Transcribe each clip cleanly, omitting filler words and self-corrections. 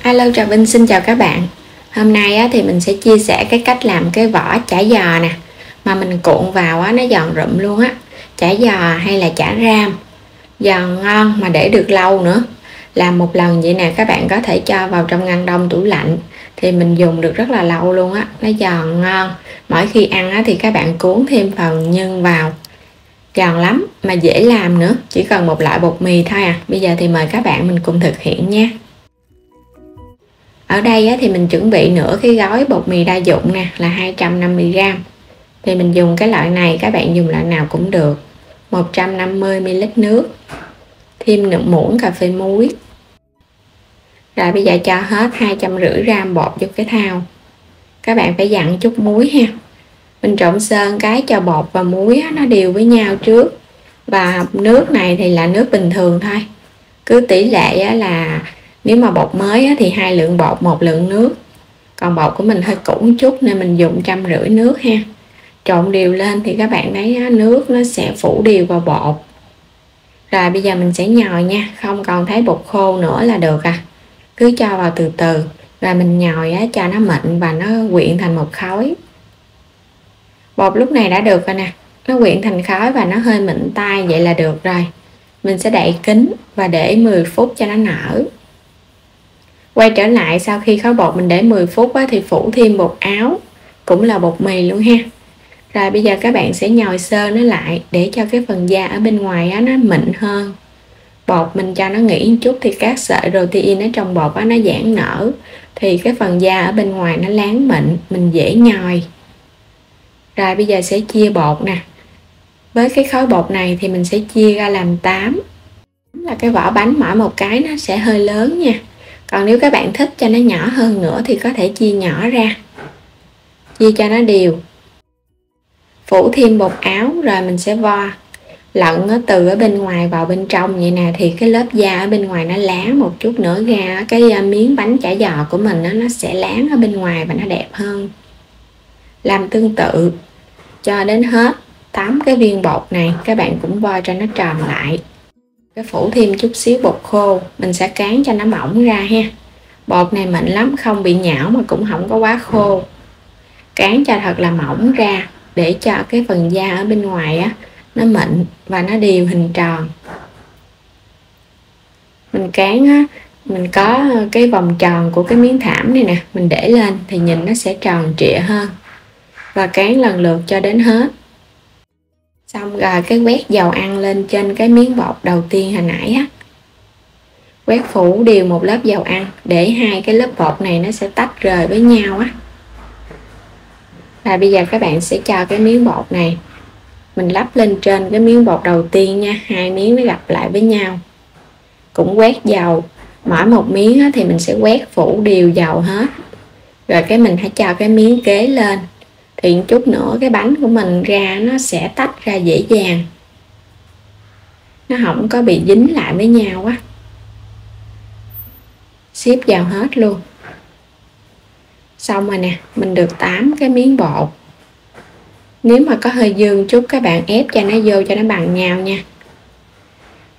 Alo, Trà Vinh xin chào các bạn. Hôm nay thì mình sẽ chia sẻ cái cách làm cái vỏ chả giò nè, mà mình cuộn vào nó giòn rụm luôn á. Chả giò hay là chả ram, giòn ngon mà để được lâu nữa. Làm một lần vậy nè, các bạn có thể cho vào trong ngăn đông tủ lạnh thì mình dùng được rất là lâu luôn á. Nó giòn ngon, mỗi khi ăn thì các bạn cuốn thêm phần nhân vào, giòn lắm mà dễ làm nữa, chỉ cần một loại bột mì thôi à. Bây giờ thì mời các bạn mình cùng thực hiện nha. Ở đây thì mình chuẩn bị nửa cái gói bột mì đa dụng nè, là 250g. Thì mình dùng cái loại này, các bạn dùng loại nào cũng được. 150ml nước, thêm nửa muỗng cà phê muối. Rồi bây giờ cho hết 250g bột vô cái thau. Các bạn phải dặn chút muối ha. Mình trộn sơn cái cho bột và muối nó đều với nhau trước. Và nước này thì là nước bình thường thôi. Cứ tỷ lệ là nếu mà bột mới thì 2 lượng bột 1 lượng nước. Còn bột của mình hơi cũ một chút nên mình dùng 150 nước ha. Trộn đều lên thì các bạn thấy nước nó sẽ phủ đều vào bột. Rồi bây giờ mình sẽ nhồi nha, không còn thấy bột khô nữa là được à. Cứ cho vào từ từ, rồi mình nhồi cho nó mịn và nó quyện thành một khối. Bột lúc này đã được rồi nè, nó quyện thành khối và nó hơi mịn tay, vậy là được rồi. Mình sẽ đậy kín và để 10 phút cho nó nở. Quay trở lại sau khi khối bột mình để 10 phút thì phủ thêm bột áo, cũng là bột mì luôn ha. Rồi bây giờ các bạn sẽ nhồi sơ nó lại để cho cái phần da ở bên ngoài nó mịn hơn. Bột mình cho nó nghỉ một chút thì các sợi protein ở trong bột nó giãn nở, thì cái phần da ở bên ngoài nó láng mịn, mình dễ nhồi. Rồi bây giờ sẽ chia bột nè. Với cái khối bột này thì mình sẽ chia ra làm 8. Là cái vỏ bánh mỗi một cái nó sẽ hơi lớn nha. Còn nếu các bạn thích cho nó nhỏ hơn nữa thì có thể chia nhỏ ra. Chia cho nó đều. Phủ thêm bột áo rồi mình sẽ vo. Lận nó từ ở bên ngoài vào bên trong vậy nè, thì cái lớp da ở bên ngoài nó láng một chút nữa ra, cái miếng bánh chả giò của mình nó sẽ láng ở bên ngoài và nó đẹp hơn. Làm tương tự cho đến hết 8 cái viên bột này, các bạn cũng vo cho nó tròn lại. Cái phủ thêm chút xíu bột khô, mình sẽ cán cho nó mỏng ra ha. Bột này mịn lắm, không bị nhão mà cũng không có quá khô. Cán cho thật là mỏng ra để cho cái phần da ở bên ngoài nó mịn và nó đều hình tròn. Mình cán mình có cái vòng tròn của cái miếng thảm này nè, mình để lên thì nhìn nó sẽ tròn trịa hơn. Và cán lần lượt cho đến hết. Xong rồi cái quét dầu ăn lên trên cái miếng bột đầu tiên hồi nãy quét phủ đều một lớp dầu ăn để hai cái lớp bột này nó sẽ tách rời với nhau Và bây giờ các bạn sẽ cho cái miếng bột này mình lắp lên trên cái miếng bột đầu tiên nha, hai miếng nó gặp lại với nhau. Cũng quét dầu, mỗi một miếng thì mình sẽ quét phủ đều dầu hết. Rồi cái mình hãy cho cái miếng kế lên. Thì một chút nữa cái bánh của mình ra nó sẽ tách ra dễ dàng. Nó không có bị dính lại với nhau Xếp vào hết luôn. Xong rồi nè, mình được 8 cái miếng bột. Nếu mà có hơi dư chút các bạn ép cho nó vô cho nó bằng nhau nha.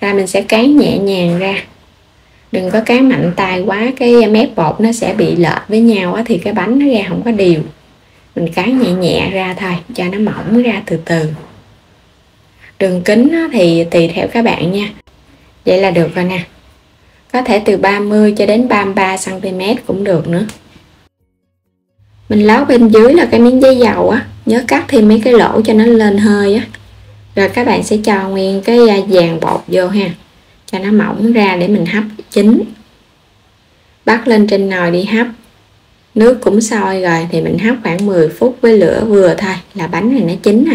Rồi mình sẽ cán nhẹ nhàng ra. Đừng có cán mạnh tay quá, cái mép bột nó sẽ bị lệch với nhau thì cái bánh nó ra không có đều. Mình cán nhẹ nhẹ ra thôi, cho nó mỏng ra từ từ. Đường kính thì tùy theo các bạn nha. Vậy là được rồi nè. Có thể từ 30 cho đến 33cm cũng được nữa. Mình lót bên dưới là cái miếng giấy dầu nhớ cắt thêm mấy cái lỗ cho nó lên hơi Rồi các bạn sẽ cho nguyên cái dàn bột vô ha, cho nó mỏng ra để mình hấp chín. Bắt lên trên nồi đi hấp. Nước cũng sôi rồi thì mình hấp khoảng 10 phút với lửa vừa thôi là bánh này nó chín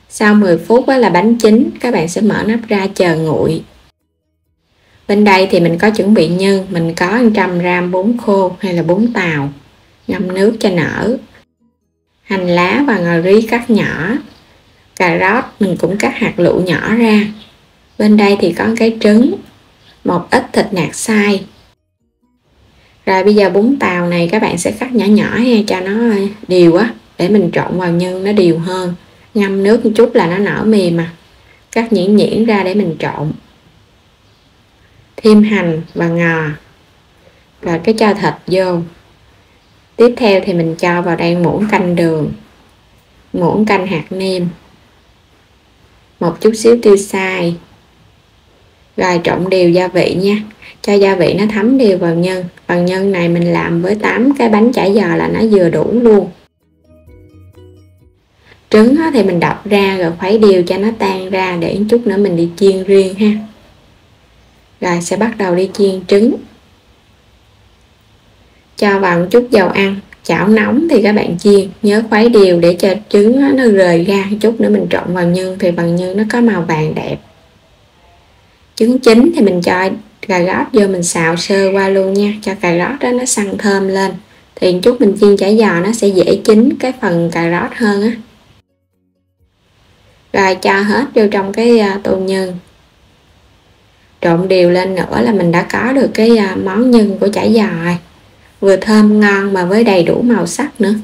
Sau 10 phút là bánh chín, các bạn sẽ mở nắp ra chờ nguội. Bên đây thì mình có chuẩn bị nhân, mình có 100g bún khô hay là bún tàu, ngâm nước cho nở. Hành lá và ngò rí cắt nhỏ. Cà rốt mình cũng cắt hạt lựu nhỏ ra. Bên đây thì có cái trứng, một ít thịt nạc xay. Rồi bây giờ bún tàu này các bạn sẽ cắt nhỏ nhỏ ha, cho nó đều để mình trộn vào nhân nó đều hơn. Ngâm nước một chút là nó nở mềm Cắt nhuyễn nhuyễn ra để mình trộn. Thêm hành và ngò. Rồi cái cho thịt vô. Tiếp theo thì mình cho vào đây muỗng canh đường, muỗng canh hạt nêm, một chút xíu tiêu xay. Rồi trộn đều gia vị nha, cho gia vị nó thấm đều vào nhân. Phần nhân này mình làm với 8 cái bánh chả giò là nó vừa đủ luôn. Trứng thì mình đập ra rồi khuấy đều cho nó tan ra, để chút nữa mình đi chiên riêng ha. Rồi sẽ bắt đầu đi chiên trứng. Cho vào một chút dầu ăn, chảo nóng thì các bạn chiên, nhớ khuấy đều để cho trứng nó rời ra. Chút nữa mình trộn vào nhân thì phần nhân nó có màu vàng đẹp. Trứng chín thì mình cho cà rốt vô, mình xào sơ qua luôn nha, cho cà rốt đó nó săn thơm lên. Thì chút mình chiên chả giò nó sẽ dễ chín cái phần cà rốt hơn á. Rồi cho hết vô trong cái tô nhân. Trộn đều lên nữa là mình đã có được cái món nhân của chả giò rồi. Vừa thơm ngon mà với đầy đủ màu sắc nữa.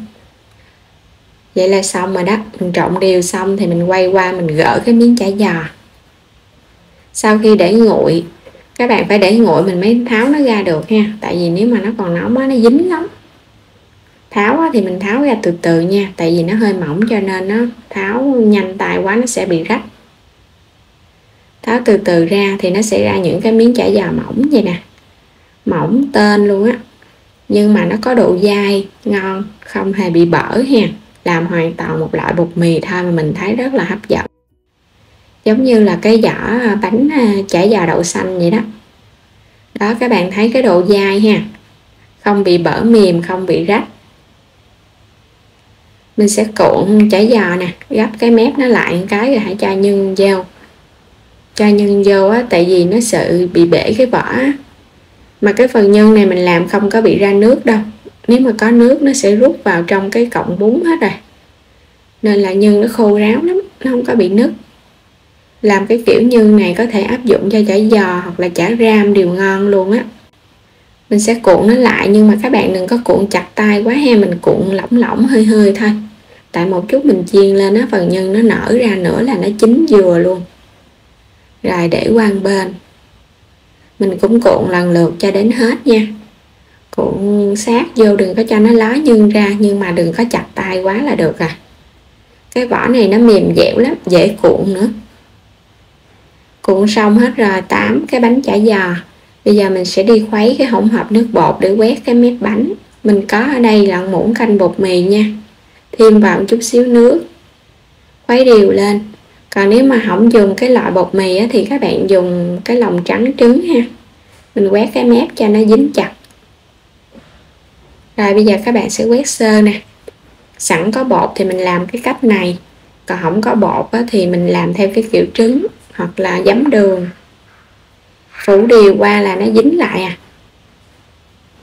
Vậy là xong rồi đó. Mình trộn đều xong thì mình quay qua mình gỡ cái miếng chả giò. Sau khi để nguội, các bạn phải để nguội mình mới tháo nó ra được ha. Tại vì nếu mà nó còn nóng á, nó dính lắm. Tháo thì mình tháo ra từ từ nha. Tại vì nó hơi mỏng cho nên nó tháo nhanh tay quá nó sẽ bị rách. Tháo từ từ ra thì nó sẽ ra những cái miếng chả giò mỏng vậy nè. Mỏng tên luôn á. Nhưng mà nó có độ dai, ngon, không hề bị bở ha. Làm hoàn toàn một loại bột mì thôi mà mình thấy rất là hấp dẫn. Giống như là cái vỏ bánh chả giò đậu xanh vậy đó. Đó, các bạn thấy cái độ dai ha. Không bị bở mềm, không bị rách. Mình sẽ cuộn chả giò nè, gấp cái mép nó lại một cái rồi hãy cho nhân vô. Cho nhân vô á, tại vì nó sợ bị bể cái vỏ á. Mà cái phần nhân này mình làm không có bị ra nước đâu. Nếu mà có nước nó sẽ rút vào trong cái cọng bún hết rồi. Nên là nhân nó khô ráo lắm, nó không có bị nứt. Làm cái kiểu nhân này có thể áp dụng cho chả giò hoặc là chả ram đều ngon luôn á. Mình sẽ cuộn nó lại nhưng mà các bạn đừng có cuộn chặt tay quá ha, mình cuộn lỏng lỏng hơi hơi thôi. Tại một chút mình chiên lên á, phần nhân nó nở ra nữa là nó chín vừa luôn. Rồi để qua một bên. Mình cũng cuộn lần lượt cho đến hết nha. Cuộn sát vô, đừng có cho nó ló nhân ra, nhưng mà đừng có chặt tay quá là được à. Cái vỏ này nó mềm dẻo lắm, dễ cuộn nữa. Cuộn xong hết rồi 8 cái bánh chả giò. Bây giờ mình sẽ đi khuấy cái hỗn hợp nước bột để quét cái mép bánh. Mình có ở đây là muỗng canh bột mì nha. Thêm vào một chút xíu nước. Khuấy đều lên. Còn nếu mà không dùng cái loại bột mì á, thì các bạn dùng cái lòng trắng trứng ha. Mình quét cái mép cho nó dính chặt. Rồi bây giờ các bạn sẽ quét sơ nè. Sẵn có bột thì mình làm cái cách này. Còn không có bột á, thì mình làm theo cái kiểu trứng hoặc là giấm đường. Phủ đều qua là nó dính lại à.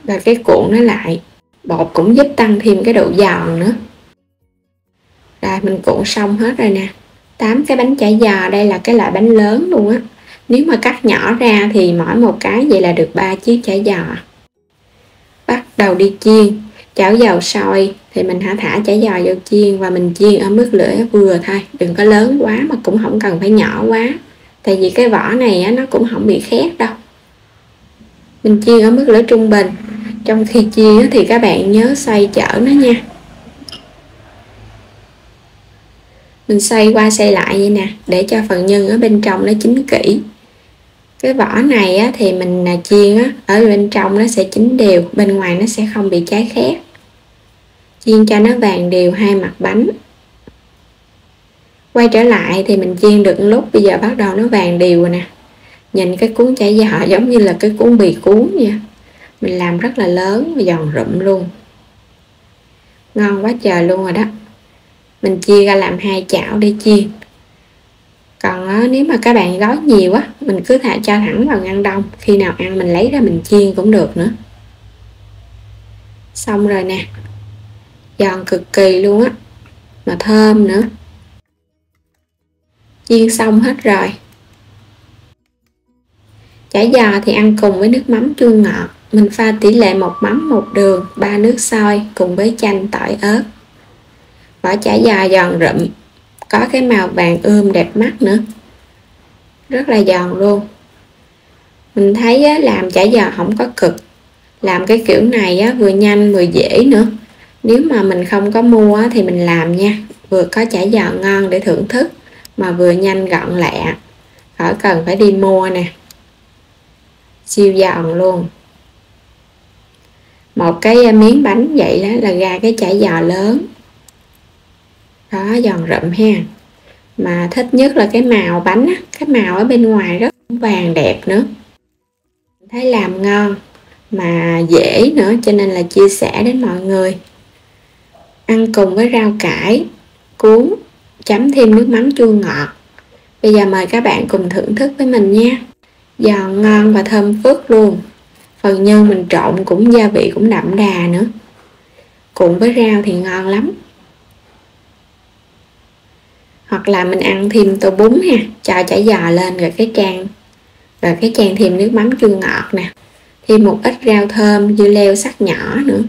Rồi cái cuộn nó lại. Bột cũng giúp tăng thêm cái độ giòn nữa. Rồi mình cuộn xong hết rồi nè. 8 cái bánh chả giò, đây là cái loại bánh lớn luôn á. Nếu mà cắt nhỏ ra thì mỗi một cái vậy là được 3 chiếc chả giò. Bắt đầu đi chiên. Chảo dầu sôi thì mình thả chả giò vô chiên và mình chiên ở mức lửa vừa thôi, đừng có lớn quá mà cũng không cần phải nhỏ quá. Tại vì cái vỏ này á, nó cũng không bị khét đâu. Mình chiên ở mức lửa trung bình. Trong khi chiên thì các bạn nhớ xoay chở nó nha. Mình xoay qua xoay lại vậy nè, để cho phần nhân ở bên trong nó chín kỹ. Cái vỏ này á, thì mình chiên á, ở bên trong nó sẽ chín đều, bên ngoài nó sẽ không bị cháy khét. Chiên cho nó vàng đều hai mặt bánh. Quay trở lại thì mình chiên được lúc, bây giờ bắt đầu nó vàng đều rồi nè. Nhìn cái cuốn chả giò giống như là cái cuốn bì cuốn vậy. Mình làm rất là lớn và giòn rụm luôn. Ngon quá trời luôn rồi đó. Mình chia ra làm 2 chảo để chiên. Còn nếu mà các bạn gói nhiều á, mình cứ cho thẳng vào ngăn đông. Khi nào ăn mình lấy ra mình chiên cũng được nữa. Xong rồi nè. Giòn cực kỳ luôn á. Mà thơm nữa. Chiên xong hết rồi. Chả giò thì ăn cùng với nước mắm chua ngọt. Mình pha tỷ lệ 1 mắm 1 đường, 3 nước sôi cùng với chanh tỏi ớt. Vỏ chả giò giòn rụm, có cái màu vàng ươm đẹp mắt nữa. Rất là giòn luôn. Mình thấy làm chả giò không có cực. Làm cái kiểu này á, vừa nhanh vừa dễ nữa. Nếu mà mình không có mua á, thì mình làm nha. Vừa có chả giò ngon để thưởng thức, mà vừa nhanh gọn lẹ, khỏi cần phải đi mua nè. Siêu giòn luôn. Một cái miếng bánh vậy đó là ra cái chả giò lớn. Đó, giòn rụm ha. Mà thích nhất là cái màu bánh á, cái màu ở bên ngoài rất vàng đẹp nữa. Thấy làm ngon mà dễ nữa, cho nên là chia sẻ đến mọi người. Ăn cùng với rau cải cuốn, chấm thêm nước mắm chua ngọt. Bây giờ mời các bạn cùng thưởng thức với mình nha. Giòn ngon và thơm phức luôn. Phần nhân mình trộn cũng gia vị cũng đậm đà nữa. Cuộn với rau thì ngon lắm. Hoặc là mình ăn thêm tô bún ha, cho chả giò lên rồi cái chan thêm nước mắm chua ngọt nè. Thêm một ít rau thơm, dưa leo sắc nhỏ nữa.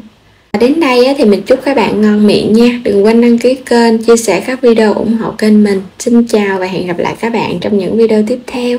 Đến đây thì mình chúc các bạn ngon miệng nha. Đừng quên đăng ký kênh, chia sẻ các video ủng hộ kênh mình. Xin chào và hẹn gặp lại các bạn trong những video tiếp theo.